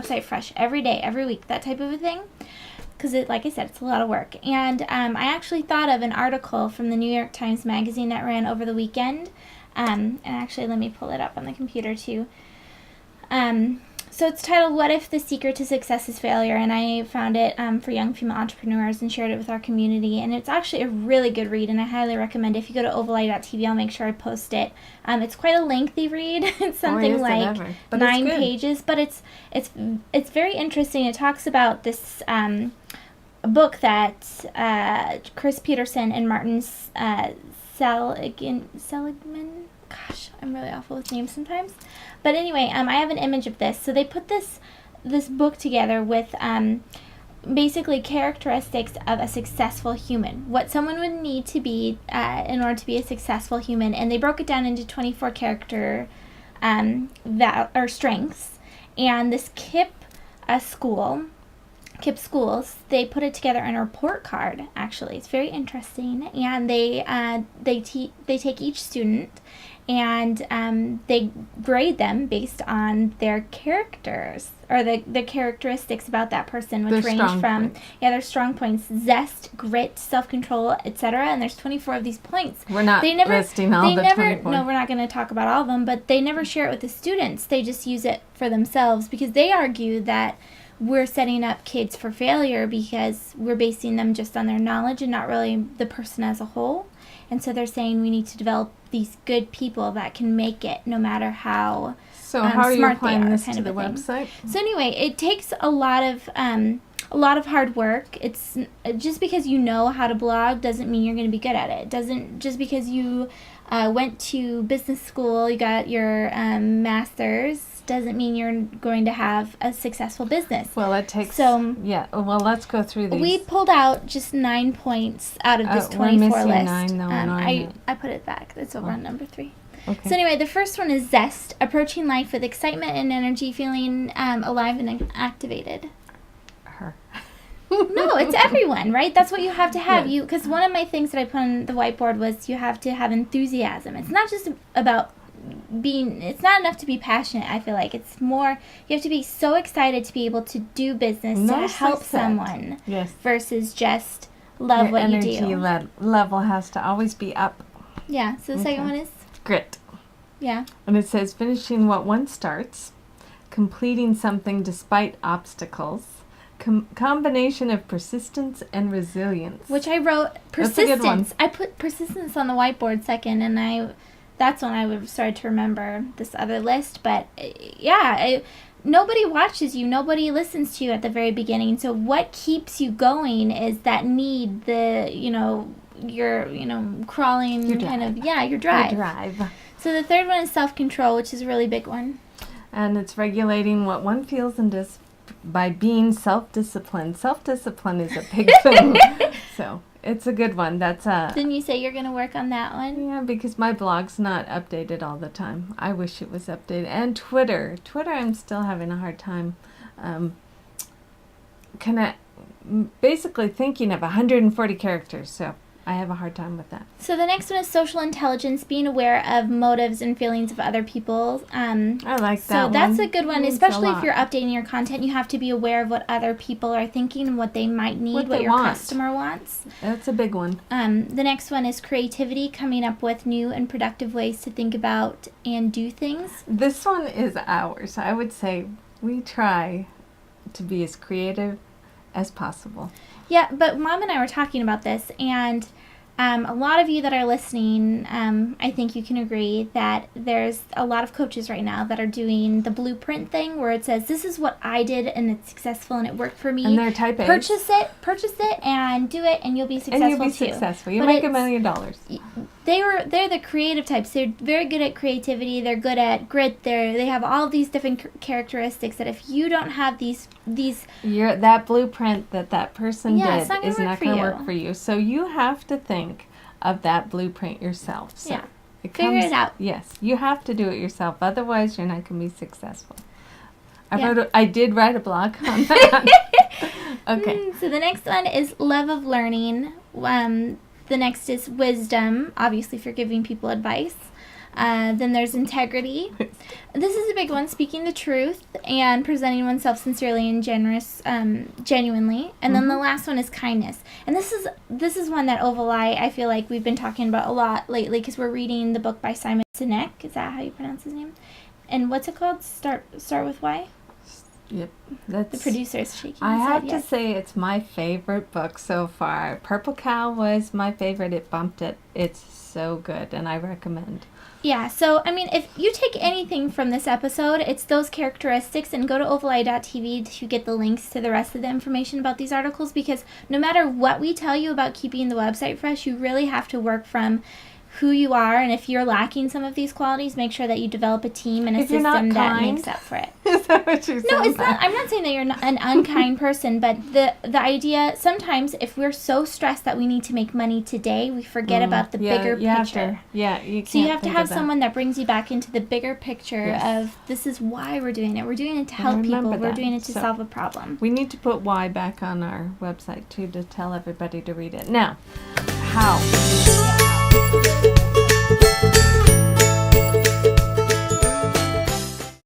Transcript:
website fresh every day, every week, that type of a thing. Because, like I said, it's a lot of work. And I actually thought of an article from the New York Times Magazine that ran over the weekend. And actually, let me pull it up on the computer, too. So it's titled, What If the Secret to Success is Failure? And I found it for young female entrepreneurs and shared it with our community. And it's actually a really good read, and I highly recommend it. If you go to ovaleye.tv, I'll make sure I post it. It's quite a lengthy read. It's something like 9 pages, but it's very interesting. It talks about this book that Chris Peterson and Martin Seligman. Gosh, I'm really awful with names sometimes. But anyway, I have an image of this. So they put this book together with basically characteristics of a successful human. What someone would need to be in order to be a successful human. And they broke it down into 24 character strengths. And this KIPP schools, they put it together in a report card, actually. It's very interesting. And they take each student and they grade them based on their characters, or the characteristics about that person, which range from their strong points: zest, grit, self-control, etc. And there's 24 of these points. We're not listing all the 24. No, we're not going to talk about all of them, but they never share it with the students. They just use it for themselves, because they argue that we're setting up kids for failure because we're basing them just on their knowledge and not really the person as a whole. And so they're saying we need to develop these good people that can make it no matter how So how are you smart applying they are, this kind to of the a thing. website? So anyway, it takes a lot of hard work. It's just because you know how to blog doesn't mean you're going to be good at it. Just because you went to business school, you got your master's, doesn't mean you're going to have a successful business. Well, it takes... well, let's go through these. We pulled out just 9 points out of this 24 we're missing list. 9, though, I put it back. It's over on number 3. Okay. So anyway, the first one is zest, approaching life with excitement and energy, feeling alive and activated. Her. No, it's everyone, right? That's what you have to have. Yes. Because one of my things that I put on the whiteboard was you have to have enthusiasm. It's not just about it's not enough to be passionate. I feel like it's more, you have to be so excited to be able to do business, to help someone, versus just love what you do. Your energy level has to always be up. Yeah, so the second one is? Grit. Yeah. And it says finishing what one starts, completing something despite obstacles, combination of persistence and resilience. Which I wrote persistence. That's a good one. I put persistence on the whiteboard second, and that's when I would start to remember this other list. But nobody watches you, nobody listens to you at the very beginning. So what keeps you going is that need, your crawling, your drive. Your drive. So the third one is self-control, which is a really big one. And it's regulating what one feels and does by being self-disciplined. Self-discipline is a big thing. So it's a good one. Didn't you say you're going to work on that one? Yeah, because my blog's not updated all the time. I wish it was updated. And Twitter, I'm still having a hard time basically thinking of 140 characters. So I have a hard time with that. So the next one is social intelligence, being aware of motives and feelings of other people. I like that one. So that's a good one, especially if you're you're updating your content. You have to be aware of what other people are thinking and what they might need, what your customer wants. That's a big one. The next one is creativity, coming up with new and productive ways to think about and do things. This one is ours. I would say we try to be as creative as possible. Yeah, but Mom and I were talking about this, and a lot of you that are listening, I think you can agree that there's a lot of coaches right now that are doing the blueprint thing where it says, this is what I did and it's successful and it worked for me. And they're type A's. Purchase it and do it and you'll be successful too. And you'll be successful. You'll make $1 million. They're the creative types. They're very good at creativity. They're good at grit. They have all these different characteristics that if you don't have these that blueprint that person did is not going to work for you. So you have to think of that blueprint yourself. So figure it out. Yes, you have to do it yourself. Otherwise, you're not going to be successful. I did write a blog on that. Okay. So the next one is love of learning. The next is wisdom, obviously for giving people advice. Then there's integrity. This is a big one, speaking the truth and presenting oneself sincerely and genuinely. And then the last one is kindness. And this is one that Ovaleye, I feel like we've been talking about a lot lately because we're reading the book by Simon Sinek. Is that how you pronounce his name? And what's it called? Start with Y? Yep. The producer is shaking his I head, have to yes. say it's my favorite book so far. Purple Cow was my favorite. It bumped it. It's so good, and I recommend. Yeah, so, I mean, if you take anything from this episode, it's those characteristics, and go to ovaleye.tv to get the links to the rest of the information about these articles, because no matter what we tell you about keeping the website fresh, you really have to work from who you are, and if you're lacking some of these qualities, make sure that you develop a team and a system that makes up for it. Is that what you're saying? No, it's not. I'm not saying that you're not an unkind person, but the idea, sometimes if we're so stressed that we need to make money today, we forget about the bigger picture. You can't. So you have to have that. someone that brings you back into the bigger picture of this is why we're doing it. We're doing it to help people. We're doing it to solve a problem. We need to put why back on our website too to tell everybody to read it. Now, how?